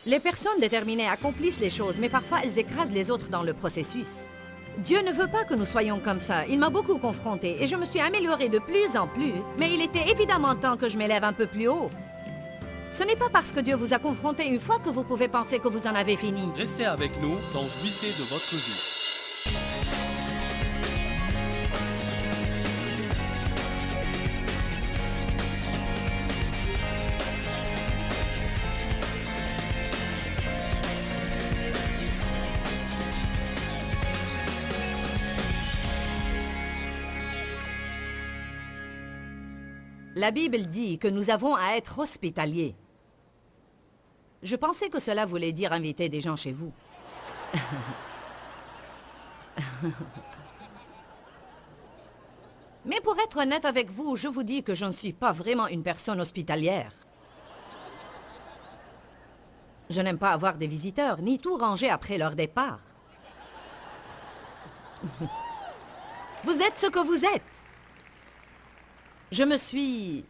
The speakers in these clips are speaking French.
Les personnes déterminées accomplissent les choses, mais parfois elles écrasent les autres dans le processus. Dieu ne veut pas que nous soyons comme ça. Il m'a beaucoup confrontée et je me suis améliorée de plus en plus, mais il était évidemment temps que je m'élève un peu plus haut. Ce n'est pas parce que Dieu vous a confronté une fois que vous pouvez penser que vous en avez fini. Restez avec nous dans Jouissez de votre vie. La Bible dit que nous avons à être hospitaliers. Je pensais que cela voulait dire inviter des gens chez vous. Mais pour être honnête avec vous, je vous dis que je ne suis pas vraiment une personne hospitalière. Je n'aime pas avoir des visiteurs, ni tout ranger après leur départ. Vous êtes ce que vous êtes. Je me suis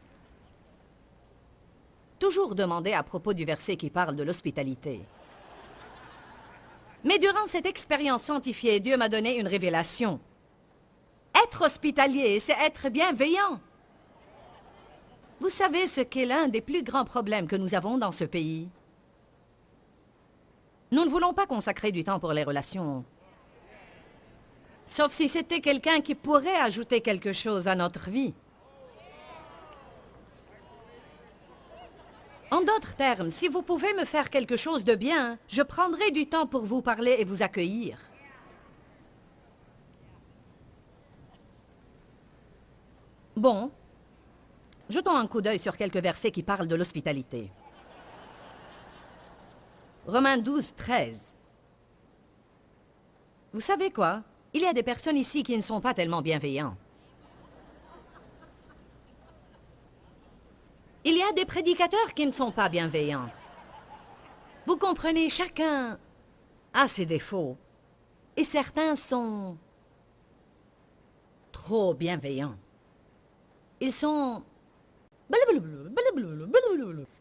toujours demandé à propos du verset qui parle de l'hospitalité. Mais durant cette expérience sanctifiée, Dieu m'a donné une révélation. Être hospitalier, c'est être bienveillant. Vous savez ce qu'est l'un des plus grands problèmes que nous avons dans ce pays? Nous ne voulons pas consacrer du temps pour les relations. Sauf si c'était quelqu'un qui pourrait ajouter quelque chose à notre vie. En d'autres termes, si vous pouvez me faire quelque chose de bien, je prendrai du temps pour vous parler et vous accueillir. Bon, jetons un coup d'œil sur quelques versets qui parlent de l'hospitalité. Romains 12, 13. Vous savez quoi? Il y a des personnes ici qui ne sont pas tellement bienveillants. Il y a des prédicateurs qui ne sont pas bienveillants. Vous comprenez, chacun a ses défauts. Et certains sont trop bienveillants. Ils sont...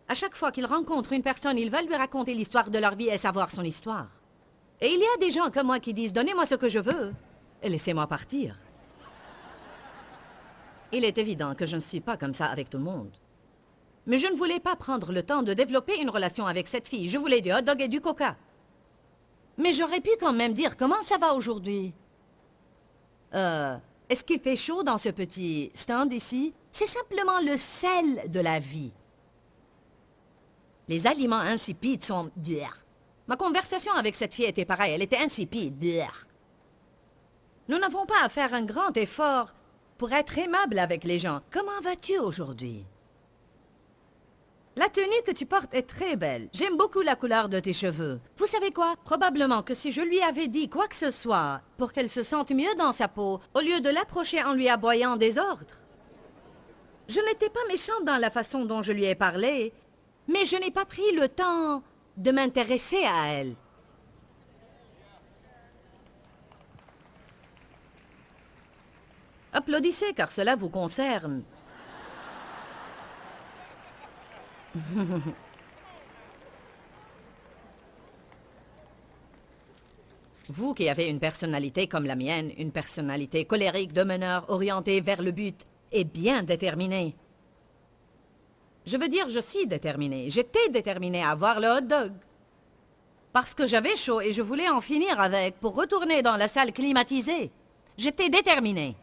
À chaque fois qu'ils rencontrent une personne, ils veulent lui raconter l'histoire de leur vie et savoir son histoire. Et il y a des gens comme moi qui disent « Donnez-moi ce que je veux et laissez-moi partir ». Il est évident que je ne suis pas comme ça avec tout le monde. Mais je ne voulais pas prendre le temps de développer une relation avec cette fille. Je voulais du hot dog et du coca. Mais j'aurais pu quand même dire « Comment ça va aujourd'hui ?» Est-ce qu'il fait chaud dans ce petit stand ici? C'est simplement le sel de la vie. Les aliments insipides sont... Ma conversation avec cette fille était pareille, elle était insipide. Nous n'avons pas à faire un grand effort pour être aimable avec les gens. Comment vas-tu aujourd'hui? La tenue que tu portes est très belle. J'aime beaucoup la couleur de tes cheveux. Vous savez quoi? Probablement que si je lui avais dit quoi que ce soit pour qu'elle se sente mieux dans sa peau, au lieu de l'approcher en lui aboyant des ordres. Je n'étais pas méchante dans la façon dont je lui ai parlé, mais je n'ai pas pris le temps de m'intéresser à elle. Applaudissez car cela vous concerne. Vous qui avez une personnalité comme la mienne, une personnalité colérique de meneur orientée vers le but et bien déterminée. Je veux dire, je suis déterminée. J'étais déterminée à avoir le hot dog. Parce que j'avais chaud et je voulais en finir avec pour retourner dans la salle climatisée. J'étais déterminée.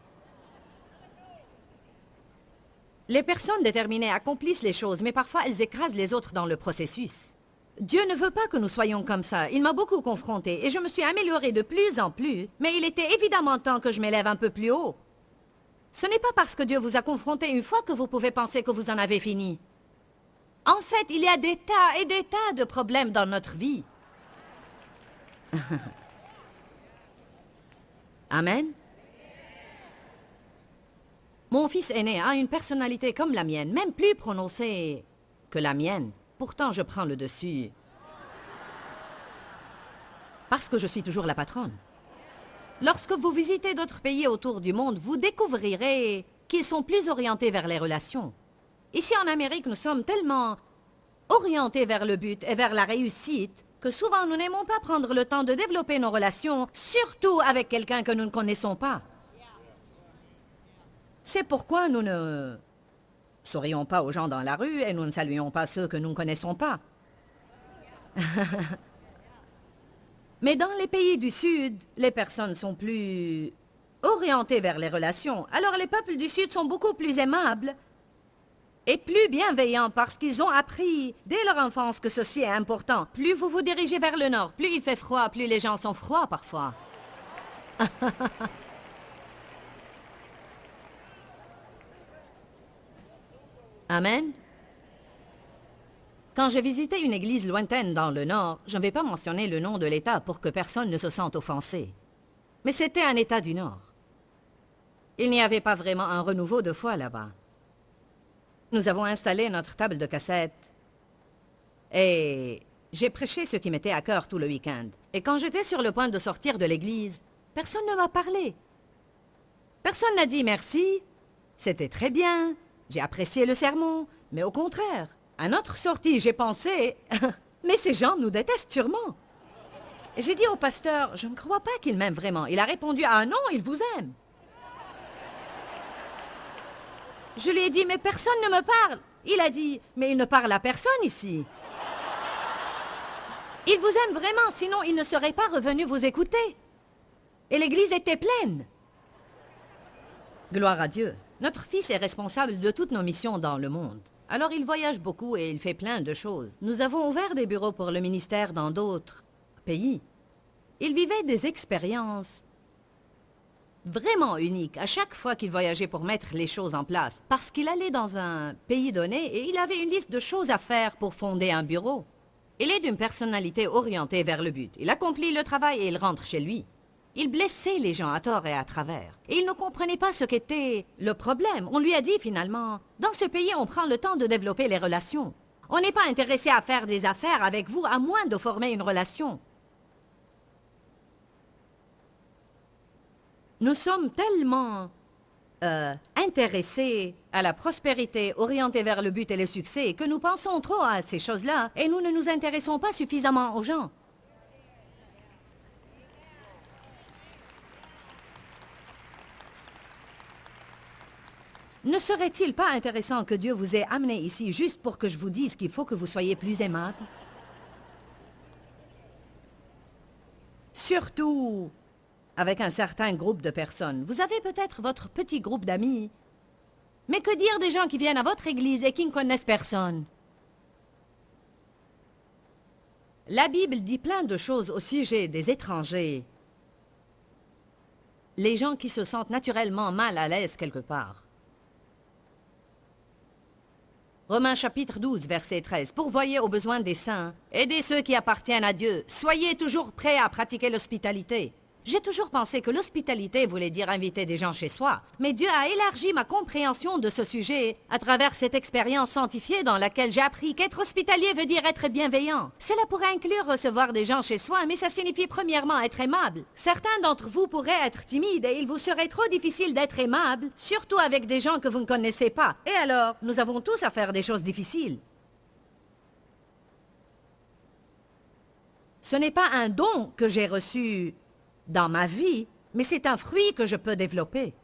Les personnes déterminées accomplissent les choses, mais parfois elles écrasent les autres dans le processus. Dieu ne veut pas que nous soyons comme ça. Il m'a beaucoup confrontée et je me suis améliorée de plus en plus, mais il était évidemment temps que je m'élève un peu plus haut. Ce n'est pas parce que Dieu vous a confronté une fois que vous pouvez penser que vous en avez fini. En fait, il y a des tas et des tas de problèmes dans notre vie. Amen. Mon fils aîné a une personnalité comme la mienne, même plus prononcée que la mienne. Pourtant, je prends le dessus. Parce que je suis toujours la patronne. Lorsque vous visitez d'autres pays autour du monde, vous découvrirez qu'ils sont plus orientés vers les relations. Ici en Amérique, nous sommes tellement orientés vers le but et vers la réussite, que souvent nous n'aimons pas prendre le temps de développer nos relations, surtout avec quelqu'un que nous ne connaissons pas. C'est pourquoi nous ne sourions pas aux gens dans la rue et nous ne saluons pas ceux que nous ne connaissons pas. Mais dans les pays du Sud, les personnes sont plus orientées vers les relations. Alors les peuples du Sud sont beaucoup plus aimables et plus bienveillants parce qu'ils ont appris dès leur enfance que ceci est important. Plus vous vous dirigez vers le nord, plus il fait froid, plus les gens sont froids parfois. Amen. Quand je visitais une église lointaine dans le nord, je ne vais pas mentionner le nom de l'État pour que personne ne se sente offensé. Mais c'était un État du Nord. Il n'y avait pas vraiment un renouveau de foi là-bas. Nous avons installé notre table de cassette et j'ai prêché ce qui m'était à cœur tout le week-end. Et quand j'étais sur le point de sortir de l'église, personne ne m'a parlé. Personne n'a dit merci, c'était très bien, j'ai apprécié le sermon, mais au contraire, à notre sortie, j'ai pensé, mais ces gens nous détestent sûrement. J'ai dit au pasteur, je ne crois pas qu'il m'aime vraiment. Il a répondu, ah non, il vous aime. Je lui ai dit, mais personne ne me parle. Il a dit, mais il ne parle à personne ici. Il vous aime vraiment, sinon il ne serait pas revenu vous écouter. Et l'église était pleine. Gloire à Dieu. Notre fils est responsable de toutes nos missions dans le monde. Alors il voyage beaucoup et il fait plein de choses. Nous avons ouvert des bureaux pour le ministère dans d'autres pays. Il vivait des expériences vraiment uniques à chaque fois qu'il voyageait pour mettre les choses en place. Parce qu'il allait dans un pays donné et il avait une liste de choses à faire pour fonder un bureau. Il est d'une personnalité orientée vers le but. Il accomplit le travail et il rentre chez lui. Il blessait les gens à tort et à travers. Et il ne comprenait pas ce qu'était le problème. On lui a dit finalement, dans ce pays, on prend le temps de développer les relations. On n'est pas intéressé à faire des affaires avec vous, à moins de former une relation. Nous sommes tellement intéressés à la prospérité, orientés vers le but et le succès, que nous pensons trop à ces choses-là et nous ne nous intéressons pas suffisamment aux gens. Ne serait-il pas intéressant que Dieu vous ait amené ici juste pour que je vous dise qu'il faut que vous soyez plus aimable? Surtout avec un certain groupe de personnes. Vous avez peut-être votre petit groupe d'amis. Mais que dire des gens qui viennent à votre église et qui ne connaissent personne? La Bible dit plein de choses au sujet des étrangers. Les gens qui se sentent naturellement mal à l'aise quelque part. Romains chapitre 12, verset 13. Pourvoyez aux besoins des saints, aidez ceux qui appartiennent à Dieu, soyez toujours prêts à pratiquer l'hospitalité. J'ai toujours pensé que l'hospitalité voulait dire inviter des gens chez soi, mais Dieu a élargi ma compréhension de ce sujet à travers cette expérience sanctifiée dans laquelle j'ai appris qu'être hospitalier veut dire être bienveillant. Cela pourrait inclure recevoir des gens chez soi, mais ça signifie premièrement être aimable. Certains d'entre vous pourraient être timides et il vous serait trop difficile d'être aimable, surtout avec des gens que vous ne connaissez pas. Et alors, nous avons tous à faire des choses difficiles. Ce n'est pas un don que j'ai reçu dans ma vie, mais c'est un fruit que je peux développer.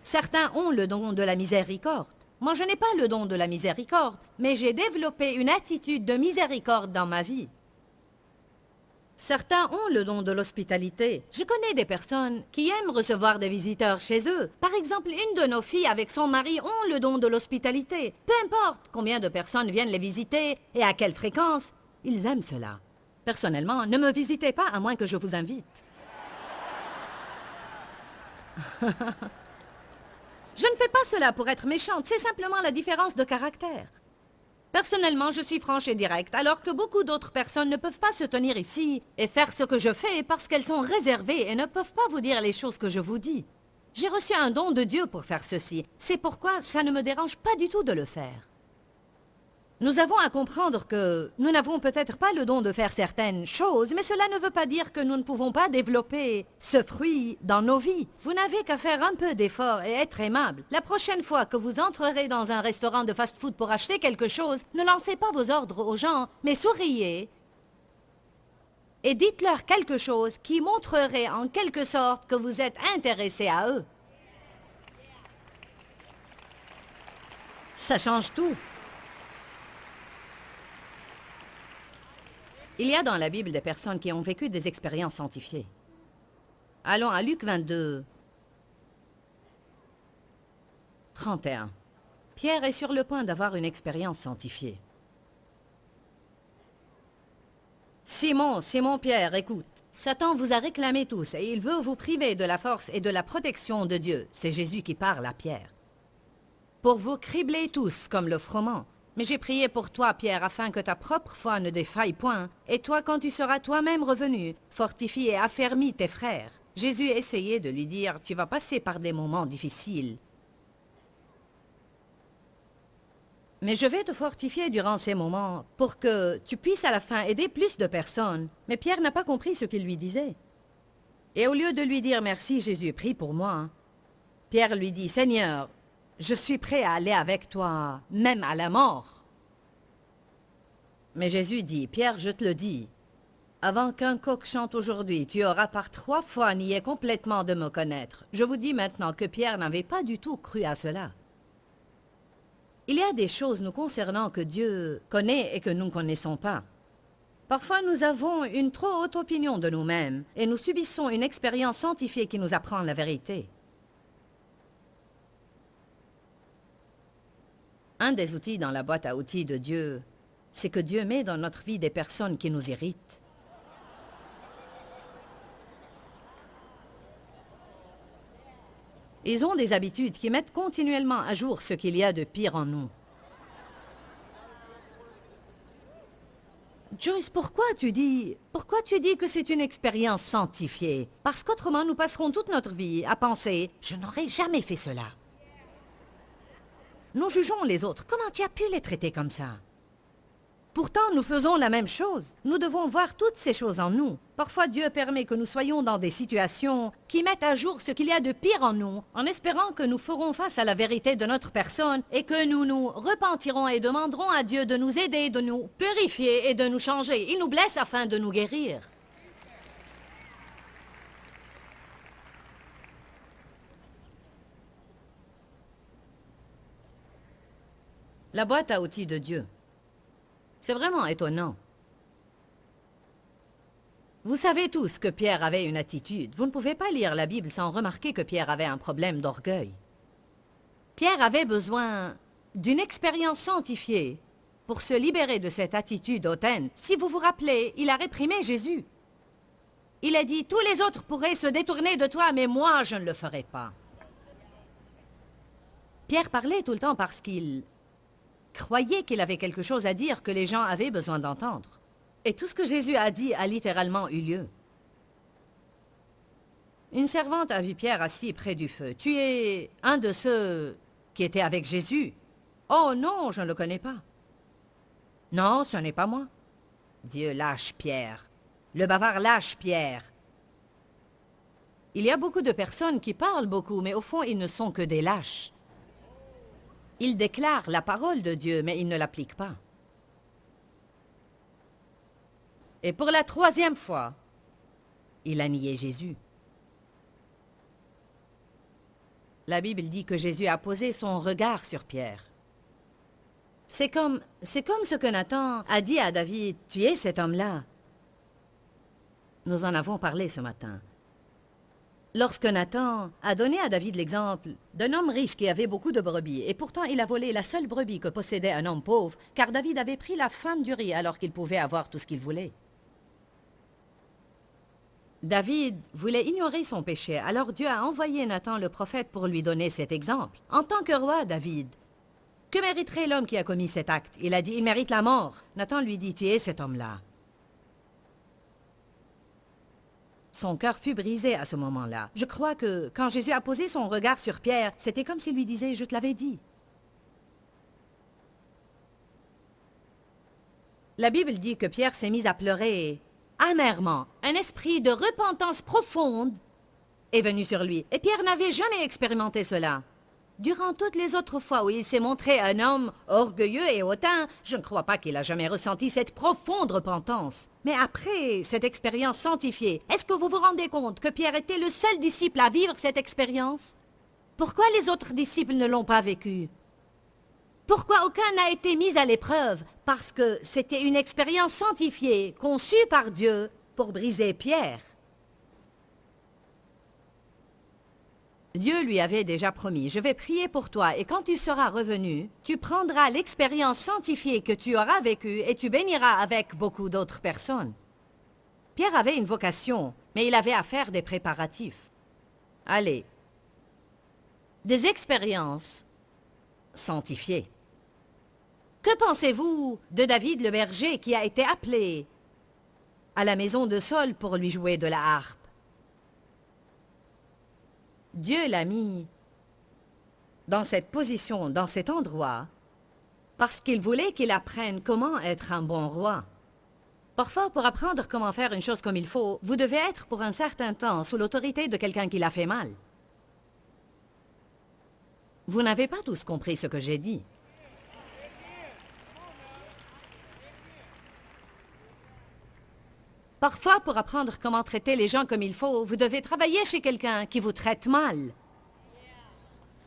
Certains ont le don de la miséricorde. Moi, je n'ai pas le don de la miséricorde, mais j'ai développé une attitude de miséricorde dans ma vie. Certains ont le don de l'hospitalité. Je connais des personnes qui aiment recevoir des visiteurs chez eux. Par exemple, une de nos filles avec son mari ont le don de l'hospitalité. Peu importe combien de personnes viennent les visiter et à quelle fréquence, ils aiment cela. Personnellement, ne me visitez pas à moins que je vous invite. Je ne fais pas cela pour être méchante, c'est simplement la différence de caractère. Personnellement, je suis franche et directe, alors que beaucoup d'autres personnes ne peuvent pas se tenir ici et faire ce que je fais parce qu'elles sont réservées et ne peuvent pas vous dire les choses que je vous dis. J'ai reçu un don de Dieu pour faire ceci. C'est pourquoi ça ne me dérange pas du tout de le faire. Nous avons à comprendre que nous n'avons peut-être pas le don de faire certaines choses, mais cela ne veut pas dire que nous ne pouvons pas développer ce fruit dans nos vies. Vous n'avez qu'à faire un peu d'effort et être aimable. La prochaine fois que vous entrerez dans un restaurant de fast-food pour acheter quelque chose, ne lancez pas vos ordres aux gens, mais souriez et dites-leur quelque chose qui montrerait en quelque sorte que vous êtes intéressé à eux. Ça change tout. Il y a dans la Bible des personnes qui ont vécu des expériences sanctifiées. Allons à Luc 22, 31. Pierre est sur le point d'avoir une expérience sanctifiée. Simon, Simon Pierre, écoute. Satan vous a réclamé tous et il veut vous priver de la force et de la protection de Dieu. C'est Jésus qui parle à Pierre. Pour vous cribler tous comme le froment. Mais j'ai prié pour toi, Pierre, afin que ta propre foi ne défaille point. Et toi, quand tu seras toi-même revenu, fortifie et affermis tes frères. Jésus essayait de lui dire, tu vas passer par des moments difficiles. Mais je vais te fortifier durant ces moments pour que tu puisses à la fin aider plus de personnes. Mais Pierre n'a pas compris ce qu'il lui disait. Et au lieu de lui dire, merci Jésus, prie pour moi, Pierre lui dit, Seigneur, je suis prêt à aller avec toi, même à la mort. Mais Jésus dit, Pierre, je te le dis, avant qu'un coq chante aujourd'hui, tu auras par 3 fois nié complètement de me connaître. Je vous dis maintenant que Pierre n'avait pas du tout cru à cela. Il y a des choses nous concernant que Dieu connaît et que nous ne connaissons pas. Parfois, nous avons une trop haute opinion de nous-mêmes et nous subissons une expérience sanctifiée qui nous apprend la vérité. Un des outils dans la boîte à outils de Dieu, c'est que Dieu met dans notre vie des personnes qui nous irritent. Ils ont des habitudes qui mettent continuellement à jour ce qu'il y a de pire en nous. Joyce, pourquoi tu dis que c'est une expérience sanctifiée? Parce qu'autrement, nous passerons toute notre vie à penser « Je n'aurais jamais fait cela ». Nous jugeons les autres. Comment tu as pu les traiter comme ça? Pourtant, nous faisons la même chose. Nous devons voir toutes ces choses en nous. Parfois, Dieu permet que nous soyons dans des situations qui mettent à jour ce qu'il y a de pire en nous, en espérant que nous ferons face à la vérité de notre personne et que nous nous repentirons et demanderons à Dieu de nous aider, de nous purifier et de nous changer. Il nous blesse afin de nous guérir. La boîte à outils de Dieu. C'est vraiment étonnant. Vous savez tous que Pierre avait une attitude. Vous ne pouvez pas lire la Bible sans remarquer que Pierre avait un problème d'orgueil. Pierre avait besoin d'une expérience sanctifiée pour se libérer de cette attitude hautaine. Si vous vous rappelez, il a réprimé Jésus. Il a dit, tous les autres pourraient se détourner de toi, mais moi, je ne le ferai pas. Pierre parlait tout le temps parce qu'il croyait qu'il avait quelque chose à dire que les gens avaient besoin d'entendre. Et tout ce que Jésus a dit a littéralement eu lieu. Une servante a vu Pierre assis près du feu. « Tu es un de ceux qui étaient avec Jésus. »« Oh non, je ne le connais pas. »« Non, ce n'est pas moi. »« Vieux lâche Pierre. Le bavard lâche Pierre. » Il y a beaucoup de personnes qui parlent beaucoup, mais au fond, ils ne sont que des lâches. Ils déclarent la parole de Dieu, mais ils ne l'appliquent pas. Et pour la 3e fois, il a nié Jésus. La Bible dit que Jésus a posé son regard sur Pierre. C'est comme ce que Nathan a dit à David, « Tu es cet homme-là. » Nous en avons parlé ce matin. Lorsque Nathan a donné à David l'exemple d'un homme riche qui avait beaucoup de brebis, et pourtant il a volé la seule brebis que possédait un homme pauvre, car David avait pris la femme d'Urie alors qu'il pouvait avoir tout ce qu'il voulait. David voulait ignorer son péché, alors Dieu a envoyé Nathan le prophète pour lui donner cet exemple. En tant que roi, David, que mériterait l'homme qui a commis cet acte? Il a dit, il mérite la mort. Nathan lui dit, tu es cet homme-là. Son cœur fut brisé à ce moment-là. Je crois que quand Jésus a posé son regard sur Pierre, c'était comme s'il lui disait, je te l'avais dit. La Bible dit que Pierre s'est mis à pleurer amèrement. Un esprit de repentance profonde est venu sur lui. Et Pierre n'avait jamais expérimenté cela. Durant toutes les autres fois où il s'est montré un homme orgueilleux et hautain, je ne crois pas qu'il a jamais ressenti cette profonde repentance. Mais après cette expérience sanctifiée, est-ce que vous vous rendez compte que Pierre était le seul disciple à vivre cette expérience? Pourquoi les autres disciples ne l'ont pas vécu? Pourquoi aucun n'a été mis à l'épreuve? Parce que c'était une expérience sanctifiée, conçue par Dieu pour briser Pierre. Dieu lui avait déjà promis, je vais prier pour toi et quand tu seras revenu, tu prendras l'expérience sanctifiée que tu auras vécue et tu béniras avec beaucoup d'autres personnes. Pierre avait une vocation, mais il avait à faire des préparatifs. Allez, des expériences sanctifiées. Que pensez-vous de David le berger qui a été appelé à la maison de Saül pour lui jouer de la harpe? Dieu l'a mis dans cette position, dans cet endroit, parce qu'il voulait qu'il apprenne comment être un bon roi. Parfois, pour apprendre comment faire une chose comme il faut, vous devez être pour un certain temps sous l'autorité de quelqu'un qui l'a fait mal. Vous n'avez pas tous compris ce que j'ai dit. Parfois, pour apprendre comment traiter les gens comme il faut, vous devez travailler chez quelqu'un qui vous traite mal.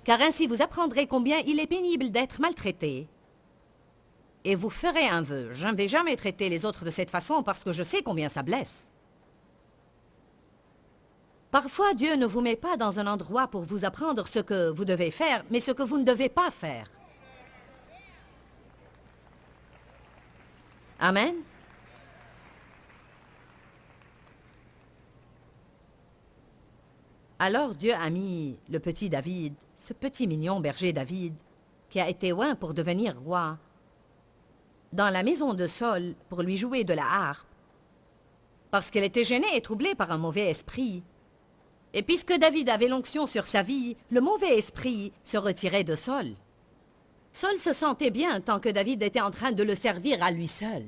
Car ainsi, vous apprendrez combien il est pénible d'être maltraité. Et vous ferez un vœu. Je ne vais jamais traiter les autres de cette façon parce que je sais combien ça blesse. Parfois, Dieu ne vous met pas dans un endroit pour vous apprendre ce que vous devez faire, mais ce que vous ne devez pas faire. Amen. Alors Dieu a mis le petit David, ce petit mignon berger David, qui a été oint pour devenir roi, dans la maison de Saül pour lui jouer de la harpe, parce qu'elle était gênée et troublée par un mauvais esprit. Et puisque David avait l'onction sur sa vie, le mauvais esprit se retirait de Saül. Saül se sentait bien tant que David était en train de le servir à lui seul.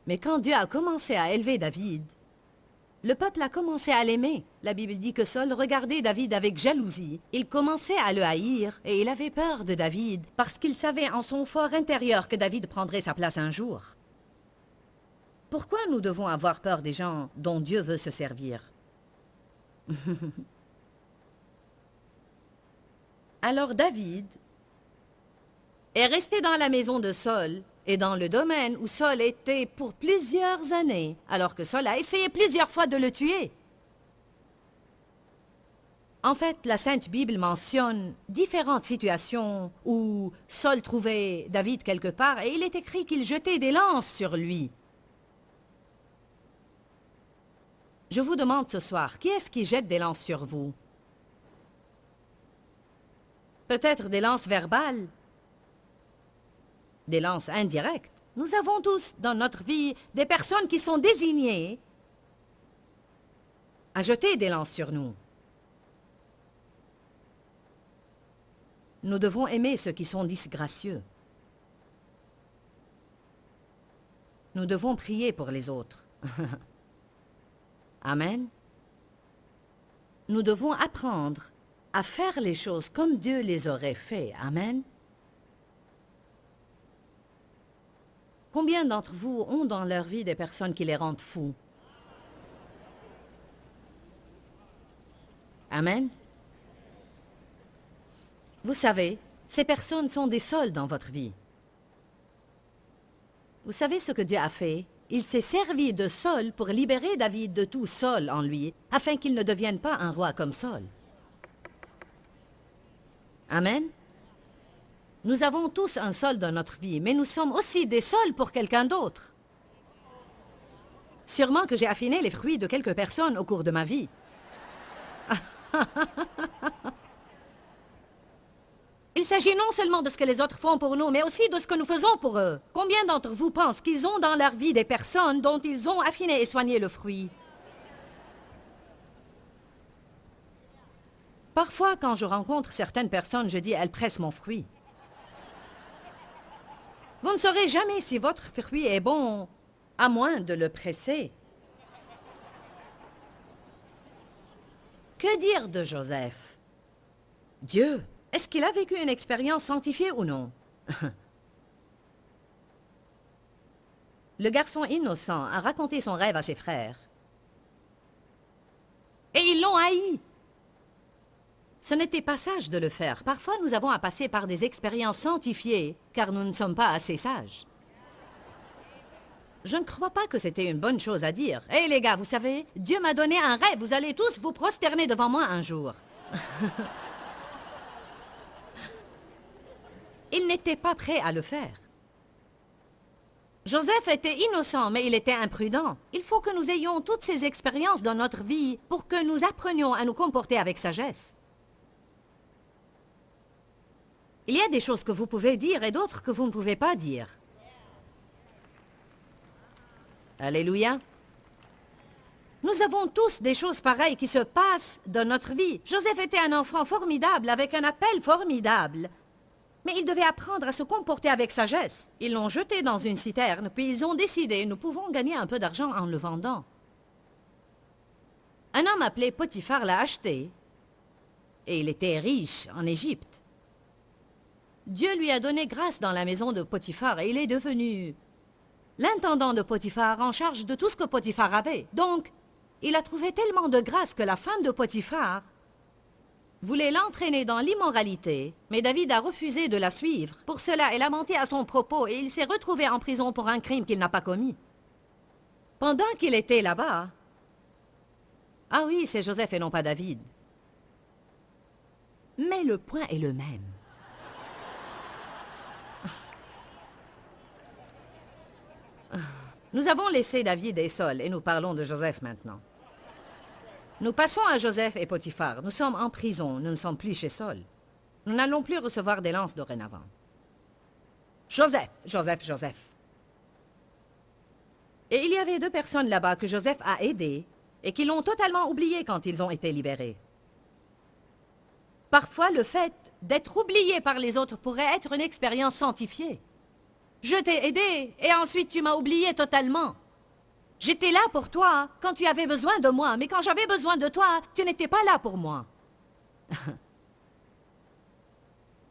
Mais quand Dieu a commencé à élever David, le peuple a commencé à l'aimer. La Bible dit que Saül regardait David avec jalousie. Il commençait à le haïr et il avait peur de David parce qu'il savait en son fort intérieur que David prendrait sa place un jour. Pourquoi nous devons avoir peur des gens dont Dieu veut se servir? Alors David est resté dans la maison de Saül et dans le domaine où Saül était pour plusieurs années, alors que Saül a essayé plusieurs fois de le tuer. En fait, la Sainte Bible mentionne différentes situations où Saül trouvait David quelque part et il est écrit qu'il jetait des lances sur lui. Je vous demande ce soir, qui est-ce qui jette des lances sur vous? Peut-être des lances verbales, des lances indirectes. Nous avons tous dans notre vie des personnes qui sont désignées à jeter des lances sur nous. Nous devons aimer ceux qui sont disgracieux. Nous devons prier pour les autres. Amen. Nous devons apprendre à faire les choses comme Dieu les aurait fait. Amen. Combien d'entre vous ont dans leur vie des personnes qui les rendent fous? Amen. Vous savez, ces personnes sont des Sauls dans votre vie. Vous savez ce que Dieu a fait? Il s'est servi de Saül pour libérer David de tout Saül en lui, afin qu'il ne devienne pas un roi comme Saül. Amen. Nous avons tous un Saül dans notre vie, mais nous sommes aussi des Sauls pour quelqu'un d'autre. Sûrement que j'ai affiné les fruits de quelques personnes au cours de ma vie. Il s'agit non seulement de ce que les autres font pour nous, mais aussi de ce que nous faisons pour eux. Combien d'entre vous pensent qu'ils ont dans leur vie des personnes dont ils ont affiné et soigné le fruit? Parfois, quand je rencontre certaines personnes, je dis « elles pressent mon fruit ». Vous Vous ne saurez jamais si votre fruit est bon, à moins de le presser. Que dire de Joseph? Dieu, est-ce qu'il a vécu une expérience sanctifiée ou non? Le garçon innocent a raconté son rêve à ses frères. Et ils l'ont haï. Ce n'était pas sage de le faire. Parfois, nous avons à passer par des expériences sanctifiées, car nous ne sommes pas assez sages. Je ne crois pas que c'était une bonne chose à dire. Hé les gars, vous savez, Dieu m'a donné un rêve. Vous allez tous vous prosterner devant moi un jour. Il n'était pas prêt à le faire. Joseph était innocent, mais il était imprudent. Il faut que nous ayons toutes ces expériences dans notre vie pour que nous apprenions à nous comporter avec sagesse. Il y a des choses que vous pouvez dire et d'autres que vous ne pouvez pas dire. Alléluia. Nous avons tous des choses pareilles qui se passent dans notre vie. Joseph était un enfant formidable, avec un appel formidable. Mais il devait apprendre à se comporter avec sagesse. Ils l'ont jeté dans une citerne, puis ils ont décidé, nous pouvons gagner un peu d'argent en le vendant. Un homme appelé Potiphar l'a acheté, et il était riche en Égypte. Dieu lui a donné grâce dans la maison de Potiphar, et il est devenu l'intendant de Potiphar en charge de tout ce que Potiphar avait. Donc, il a trouvé tellement de grâce que la femme de Potiphar voulait l'entraîner dans l'immoralité, mais David a refusé de la suivre. Pour cela, elle a menti à son propos et il s'est retrouvé en prison pour un crime qu'il n'a pas commis. Pendant qu'il était là-bas... Ah oui, c'est Joseph et non pas David. Mais le point est le même. Nous avons laissé David et Saul et nous parlons de Joseph maintenant. Nous passons à Joseph et Potiphar. Nous sommes en prison, nous ne sommes plus chez Saul. Nous n'allons plus recevoir des lances dorénavant. Joseph. Et il y avait 2 personnes là-bas que Joseph a aidées et qui l'ont totalement oublié quand ils ont été libérés. Parfois, le fait d'être oublié par les autres pourrait être une expérience sanctifiée. Je t'ai aidé et ensuite tu m'as oublié totalement. J'étais là pour toi quand tu avais besoin de moi, mais quand j'avais besoin de toi, tu n'étais pas là pour moi.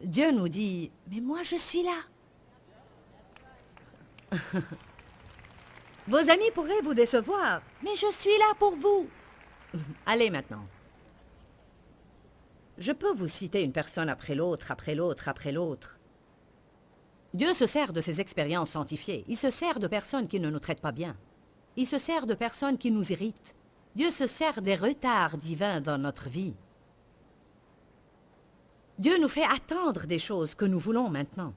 Dieu nous dit, mais moi je suis là. Vos amis pourraient vous décevoir, mais je suis là pour vous. Allez maintenant. Je peux vous citer une personne après l'autre, après l'autre, après l'autre. Dieu se sert de ses expériences sanctifiées. Il se sert de personnes qui ne nous traitent pas bien. Il se sert de personnes qui nous irritent. Dieu se sert des retards divins dans notre vie. Dieu nous fait attendre des choses que nous voulons maintenant.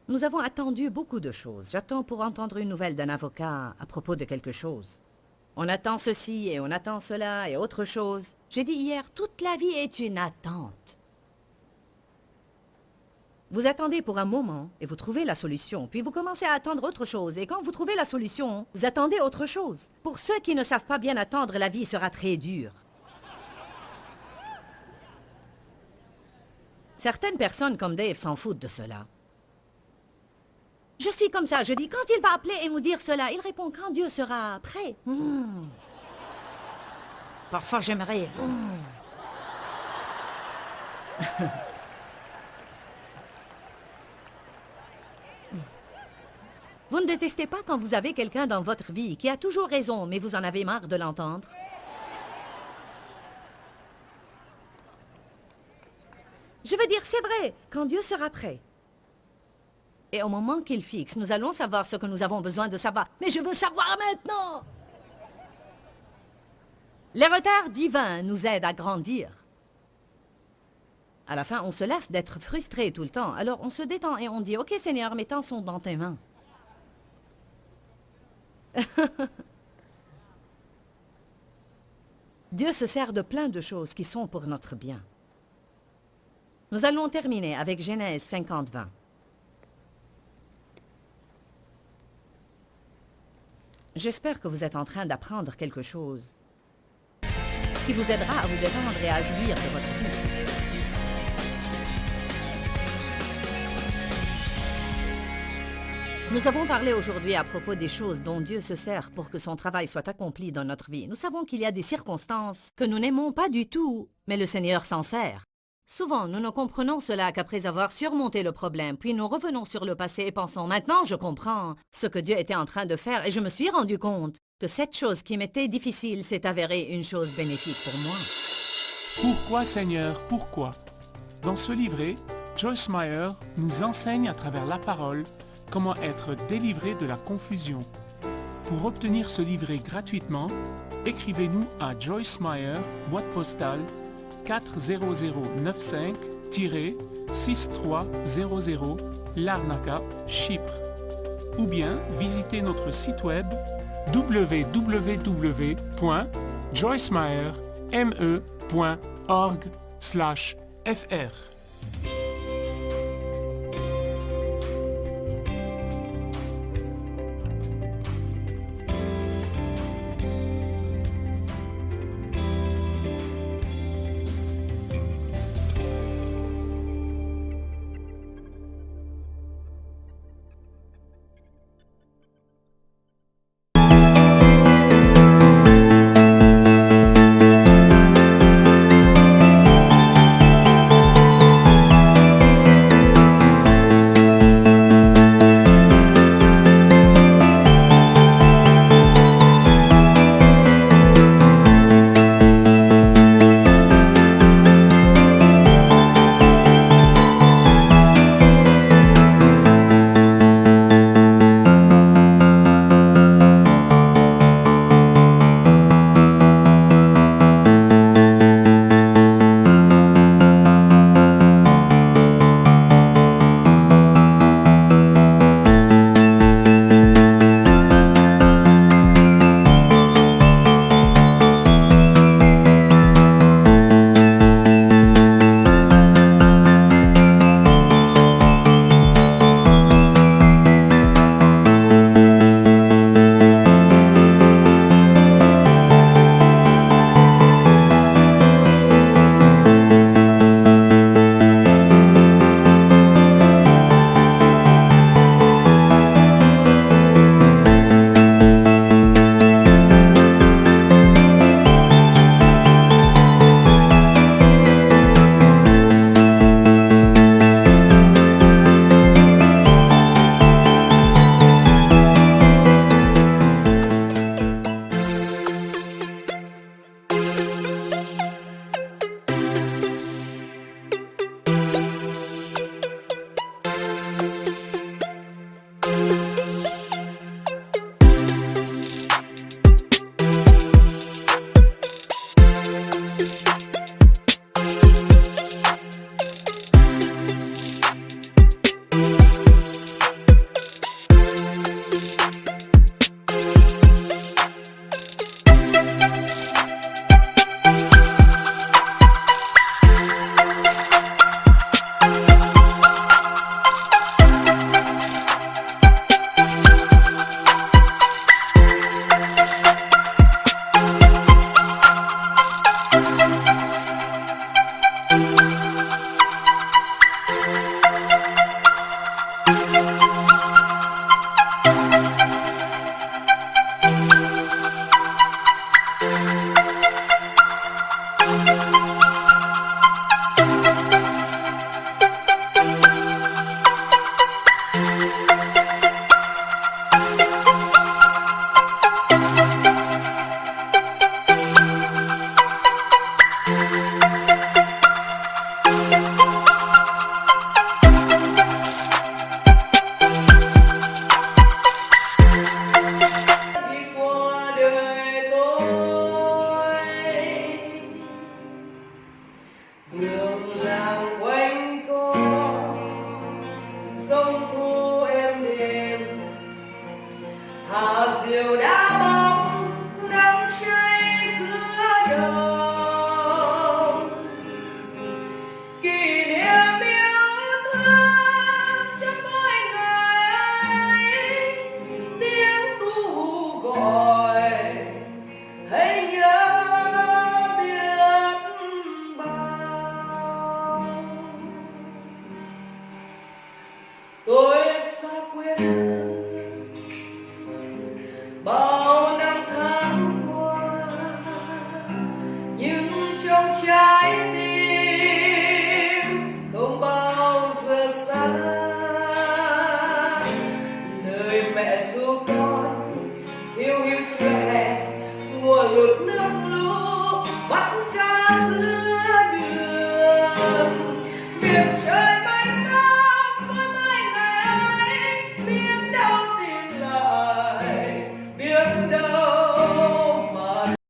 Nous avons attendu beaucoup de choses. J'attends pour entendre une nouvelle d'un avocat à propos de quelque chose. On attend ceci et on attend cela et autre chose. J'ai dit hier, toute la vie est une attente. Vous attendez pour un moment et vous trouvez la solution, puis vous commencez à attendre autre chose, et quand vous trouvez la solution, vous attendez autre chose. Pour ceux qui ne savent pas bien attendre, la vie sera très dure. Certaines personnes comme Dave s'en foutent de cela. Je suis comme ça, je dis quand il va appeler et nous dire cela, il répond quand Dieu sera prêt. Parfois j'aimerais... Vous ne détestez pas quand vous avez quelqu'un dans votre vie qui a toujours raison, mais vous en avez marre de l'entendre? Je veux dire, c'est vrai, quand Dieu sera prêt. Et au moment qu'il fixe, nous allons savoir ce que nous avons besoin de savoir. Mais je veux savoir maintenant! Les retards divins nous aident à grandir. À la fin, on se lasse d'être frustré tout le temps. Alors on se détend et on dit, « Ok Seigneur, mes temps sont dans tes mains. » Dieu se sert de plein de choses qui sont pour notre bien. Nous allons terminer avec Genèse 50-20. J'espère que vous êtes en train d'apprendre quelque chose qui vous aidera à vous détendre et à jouir de votre vie. Nous avons parlé aujourd'hui à propos des choses dont Dieu se sert pour que son travail soit accompli dans notre vie. Nous savons qu'il y a des circonstances que nous n'aimons pas du tout, mais le Seigneur s'en sert. Souvent, nous ne comprenons cela qu'après avoir surmonté le problème, puis nous revenons sur le passé et pensons « Maintenant, je comprends ce que Dieu était en train de faire et je me suis rendu compte que cette chose qui m'était difficile s'est avérée une chose bénéfique pour moi. » Pourquoi Seigneur, pourquoi? Dans ce livret, Joyce Meyer nous enseigne à travers la parole comment être délivré de la confusion. Pour obtenir ce livret gratuitement, écrivez-nous à Joyce Meyer, boîte postale 40095-6300 Larnaca, Chypre. Ou bien visitez notre site web www.joycemeyer.org/fr. tôi xác quyết หลุดเนื้อรู้วัด